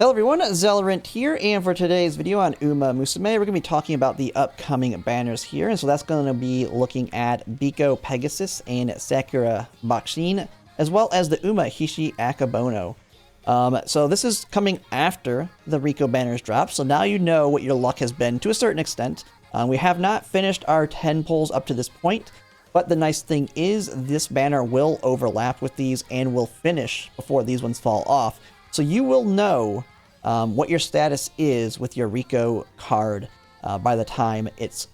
Hello everyone, Zelrant here, and for today's video on Umamusume, we're going to be talking about the upcoming banners here, and so that's going to be looking at Biko, Pegasus, and Sakura Bakshin, as well as the Hishi Akebono. So this is coming after the Rico banners drop, so now you know what your luck has been to a certain extent. We have not finished our 10 pulls up to this point, but the nice thing is this banner will overlap with these and will finish before these ones fall off. So you will know what your status is with your Rico card by the time it's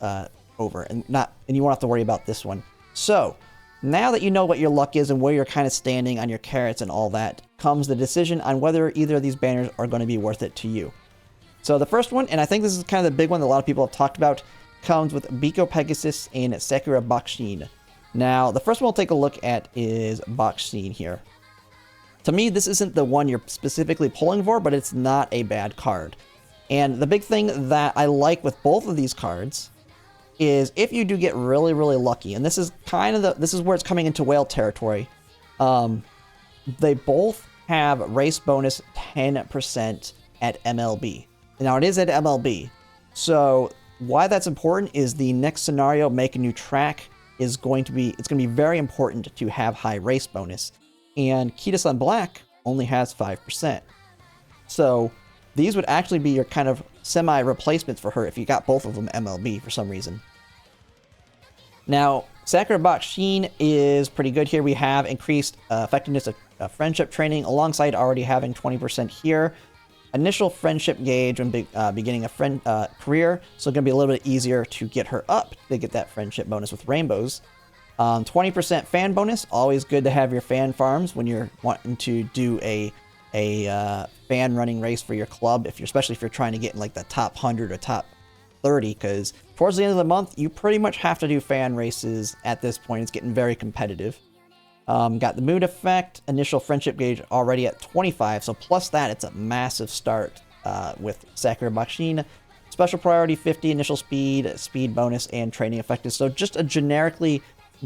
over, and you won't have to worry about this one. So now that you know what your luck is and where you're kind of standing on your carrots and all that, comes the decision on whether either of these banners are going to be worth it to you. So the first one, and I think this is kind of the big one that a lot of people have talked about, comes with Biko, Pegasus, and Sakura Bakshin. Now, the first one we'll take a look at is Bakshin here. To me, this isn't the one you're specifically pulling for, but it's not a bad card. And the big thing that I like with both of these cards is if you do get really, really lucky, and this is kind of this is where it's coming into whale territory. They both have race bonus 10% at MLB. Now, it is at MLB. So why that's important is the next scenario, make a new track, is going to be, it's going to be very important to have high race bonus. And Kita-san Black only has 5%. So these would actually be your kind of semi-replacements for her if you got both of them MLB for some reason. Now, Sakura Bakshin is pretty good here. We have increased effectiveness of friendship training alongside already having 20% here. Initial friendship gauge when beginning a friend career, so it's going to be a little bit easier to get her up to get that friendship bonus with rainbows. 20% fan bonus, always good to have your fan farms when you're wanting to do a fan running race for your club, especially if you're trying to get in like the top 100 or top 30, because towards the end of the month, you pretty much have to do fan races at this point. It's getting very competitive. Got the mood effect, initial friendship gauge already at 25, so plus that, it's a massive start with Sakura Bakshin. Special priority 50, initial speed, speed bonus, and training effective. So just a generically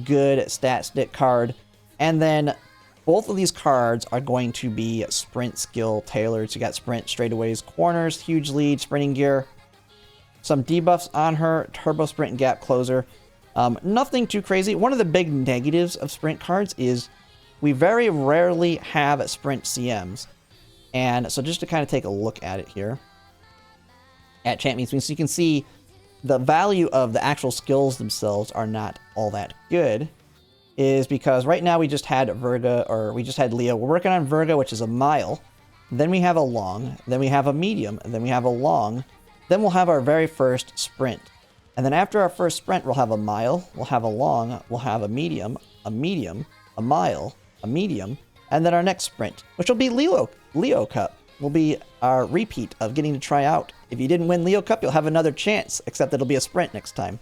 good stat stick card. And then both of these cards are going to be sprint skill tailored. So you got sprint, straightaways, corners, huge lead, sprinting gear. Some debuffs on her, turbo sprint and gap closer. Nothing too crazy. One of the big negatives of sprint cards is we very rarely have sprint CMs. And so just to kind of take a look at it here at champions, so you can see the value of the actual skills themselves are not all that good, is because right now we just had Virga, or we just had Leo. We're working on Virga, which is a mile. Then we have a long, then we have a medium, and then we have a long. Then we'll have our very first sprint. And then after our first sprint, we'll have a mile, we'll have a long, we'll have a medium, a mile, a medium, and then our next sprint, which will be Leo Cup, will be our repeat of getting to try out. If you didn't win Leo Cup, you'll have another chance, except it'll be a sprint next time.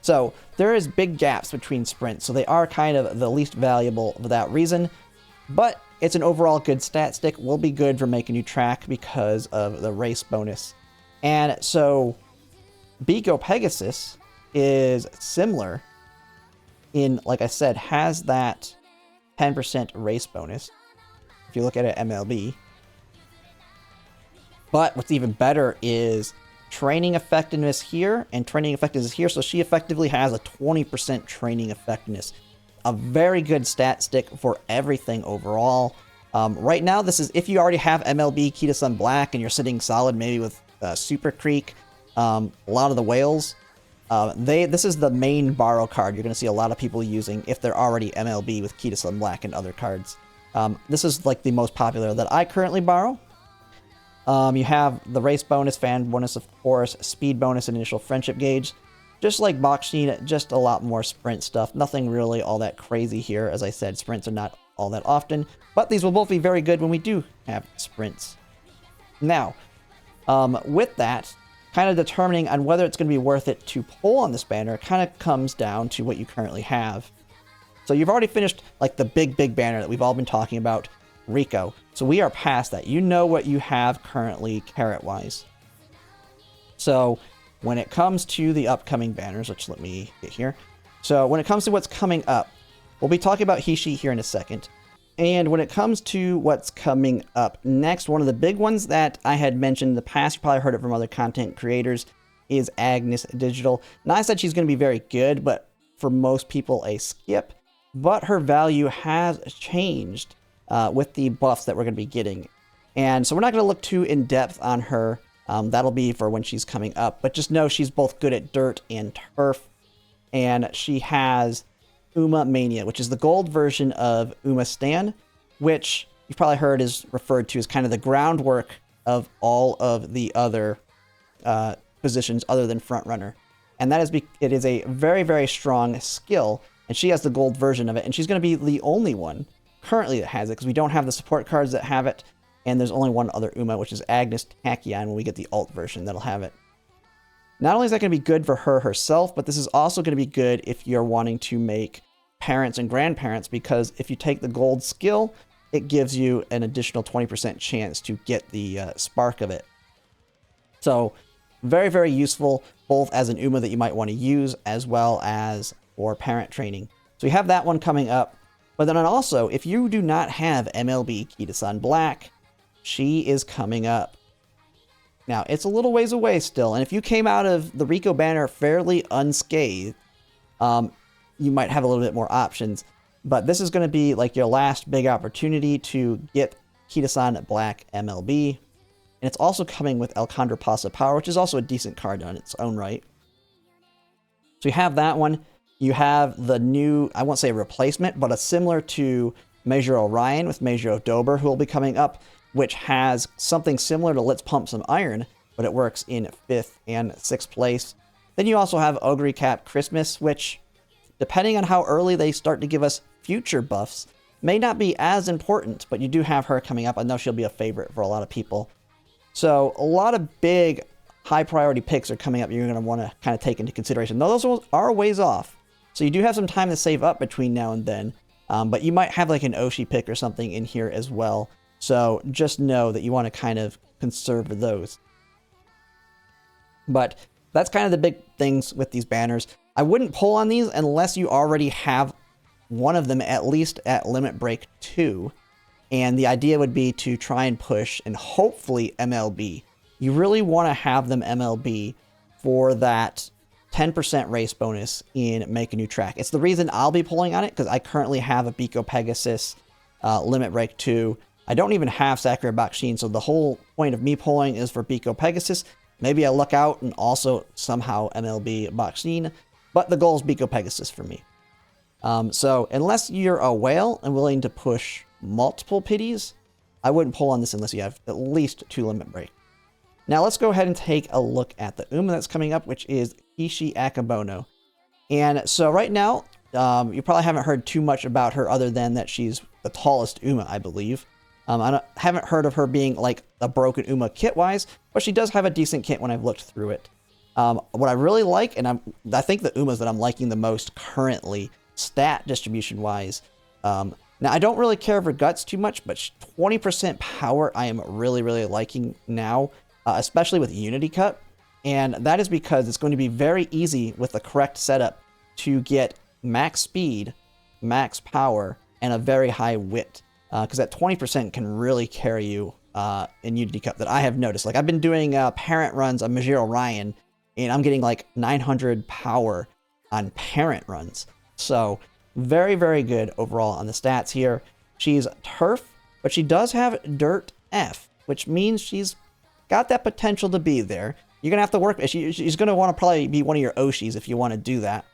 So there is big gaps between sprints, so they are kind of the least valuable for that reason. But it's an overall good stat stick, will be good for making you track because of the race bonus. And so Biko Pegasus is similar in, like I said, has that 10% race bonus if you look at it MLB. But what's even better is training effectiveness here and training effectiveness here. So she effectively has a 20% training effectiveness. A very good stat stick for everything overall. Right now, this is if you already have MLB Kita-san Black and you're sitting solid maybe with Super Creek, a lot of the whales. This is the main borrow card you're going to see a lot of people using if they're already MLB with Kita-san Black and other cards. This is like the most popular that I currently borrow. You have the race bonus, fan bonus, of course, speed bonus, and initial friendship gauge. Just like Bakshin, just a lot more sprint stuff. Nothing really all that crazy here. As I said, sprints are not all that often, but these will both be very good when we do have sprints. Now, with that, kind of determining on whether it's going to be worth it to pull on this banner kind of comes down to what you currently have. So you've already finished like the big banner that we've all been talking about, Rico. So we are past that. You know what you have currently carrot-wise. So when it comes to the upcoming banners, which let me get here. So when it comes to what's coming up, we'll be talking about Hishi here in a second. And when it comes to what's coming up next, one of the big ones that I had mentioned in the past, you probably heard it from other content creators, is Agnes Digital. Now, I said she's going to be very good, but for most people a skip. But her value has changed with the buffs that we're going to be getting. And so we're not going to look too in depth on her. That'll be for when she's coming up. But just know she's both good at dirt and turf. And she has Umamania, which is the gold version of Umastan, which you've probably heard is referred to as kind of the groundwork of all of the other positions other than frontrunner. And that is it is a very, very strong skill, and she has the gold version of it, and she's going to be the only one currently that has it, because we don't have the support cards that have it, and there's only one other Uma, which is Agnes Tachyon, when we get the alt version that'll have it. Not only is that going to be good for her herself, but this is also going to be good if you're wanting to make parents and grandparents, because if you take the gold skill, it gives you an additional 20% chance to get the spark of it. So very, very useful, both as an Uma that you might want to use, as well as for parent training. So we have that one coming up. But then also, if you do not have MLB Kitasan Black, she is coming up. Now, it's a little ways away still, and if you came out of the Rico banner fairly unscathed, you might have a little bit more options. But this is going to be like your last big opportunity to get Kitasan Black MLB. And it's also coming with El Contrapaso Power, which is also a decent card on its own right. So you have that one. You have the new, I won't say a replacement, but a similar to Major Orion with Major Dober, who will be coming up, which has something similar to Let's Pump Some Iron, but it works in 5th and 6th place. Then you also have Ogre Cap Christmas, which, depending on how early they start to give us future buffs, may not be as important, but you do have her coming up. I know she'll be a favorite for a lot of people. So a lot of big, high priority picks are coming up you're going to want to kind of take into consideration. Though those are a ways off. So you do have some time to save up between now and then. But you might have like an Oshi pick or something in here as well. So just know that you want to kind of conserve those. But that's kind of the big things with these banners. I wouldn't pull on these unless you already have one of them at least at Limit Break 2. And the idea would be to try and push and hopefully MLB. You really want to have them MLB for that 10% race bonus in Make a New Track. It's the reason I'll be pulling on it, because I currently have a Biko Pegasus Limit Break 2. I don't even have Sakura Bakshin, so the whole point of me pulling is for Biko Pegasus. Maybe I luck out and also somehow MLB Bakshin, but the goal is Biko Pegasus for me. So unless you're a whale and willing to push multiple pities, I wouldn't pull on this unless you have at least 2 Limit Break. Now let's go ahead and take a look at the Uma that's coming up, which is Hishi Akebono. And so right now, you probably haven't heard too much about her other than that she's the tallest Uma, I believe. Haven't heard of her being like a broken Uma kit-wise, but she does have a decent kit when I've looked through it. What I really like, and I think the Umas that I'm liking the most currently, stat distribution-wise, now, I don't really care for Guts too much, but 20% power I am really, really liking now, especially with Unity Cut. And that is because it's going to be very easy with the correct setup to get max speed, max power, and a very high wit. Because that 20% can really carry you in Unity Cut that I have noticed. Like, I've been doing parent runs on Major Orion, and I'm getting like 900 power on parent runs. So very, very good overall on the stats here. She's turf, but she does have dirt F, which means she's got that potential to be there. You're going to have to work. She's going to want to probably be one of your Oshis if you want to do that.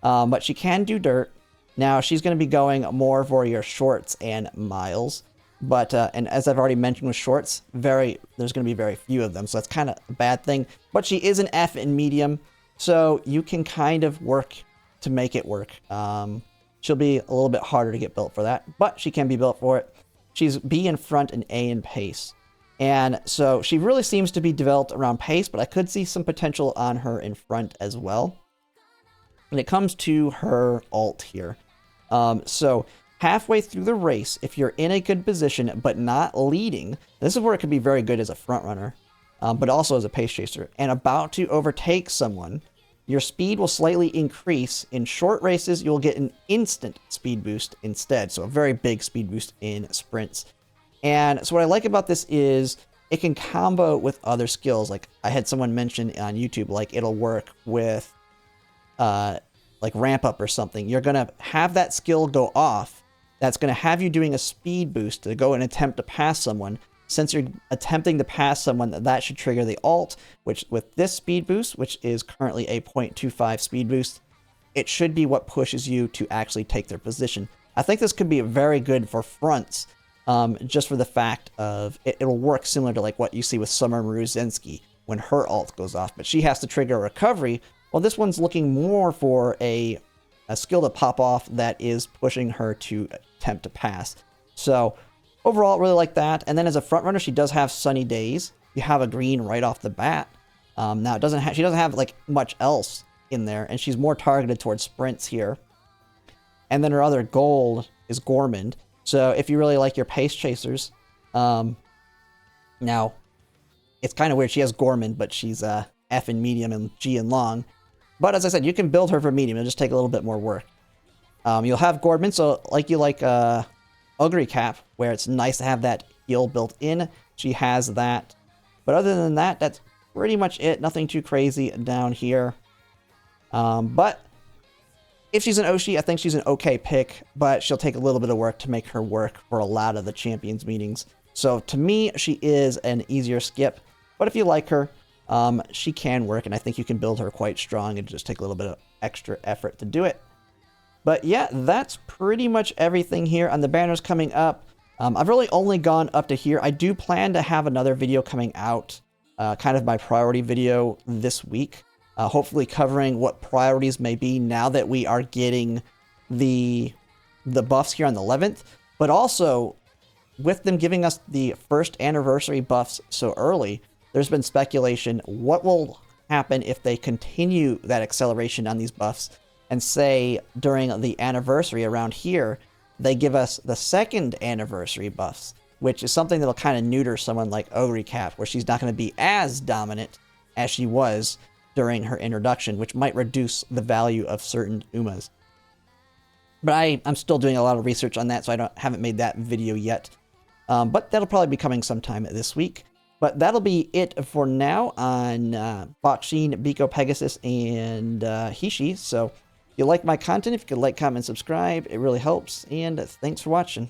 But she can do dirt. Now, she's going to be going more for your shorts and miles. But, and as I've already mentioned with shorts, there's going to be very few of them. So that's kind of a bad thing. But she is an F in medium. So you can kind of work to make it work. She'll be a little bit harder to get built for that, but she can be built for it. She's B in front and A in pace. And so she really seems to be developed around pace, but I could see some potential on her in front as well. When it comes to her ult here. So halfway through the race, if you're in a good position but not leading, this is where it could be very good as a front runner, but also as a pace chaser, and about to overtake someone, your speed will slightly increase. In short races, you'll get an instant speed boost instead. So a very big speed boost in sprints. And so what I like about this is it can combo with other skills. Like I had someone mention on YouTube, like it'll work with like ramp up or something. You're going to have that skill go off. That's going to have you doing a speed boost to go and attempt to pass someone. Since you're attempting to pass someone, that should trigger the ult, which with this speed boost, which is currently a 0.25 speed boost, it should be what pushes you to actually take their position. I think this could be very good for fronts, just for the fact of it'll work similar to like what you see with Summer Muruzensky when her ult goes off, but she has to trigger a recovery. Well, this one's looking more for a skill to pop off that is pushing her to attempt to pass. So overall, I really like that. And then as a front runner, she does have Sunny Days. You have a green right off the bat. Now she doesn't have like much else in there, and she's more targeted towards sprints here. And then her other gold is Gourmand. So if you really like your pace chasers, now it's kind of weird. She has Gourmand, but she's F in medium and G in long. But as I said, you can build her for medium. It'll just take a little bit more work. You'll have Gourmand, so like you like Ugly Cap, where it's nice to have that heal built in. She has that. But other than that, that's pretty much it. Nothing too crazy down here. But if she's an Oshi, I think she's an okay pick, but she'll take a little bit of work to make her work for a lot of the champions meetings. So to me, she is an easier skip. But if you like her, she can work, and I think you can build her quite strong and just take a little bit of extra effort to do it. But yeah, that's pretty much everything here on the banners coming up. I've really only gone up to here. I do plan to have another video coming out, kind of my priority video this week. Hopefully covering what priorities may be now that we are getting the buffs here on the 11th. But also, with them giving us the first anniversary buffs so early, there's been speculation what will happen if they continue that acceleration on these buffs. And say during the anniversary around here, they give us the second anniversary buffs, which is something that'll kind of neuter someone like Ogre Cap, where she's not going to be as dominant as she was during her introduction, which might reduce the value of certain Umas. But I'm still doing a lot of research on that, so I haven't made that video yet. But that'll probably be coming sometime this week. But that'll be it for now on Bakshin, Biko, Pegasus, and Hishi. So if you like my content, if you could like, comment, subscribe, it really helps. And thanks for watching.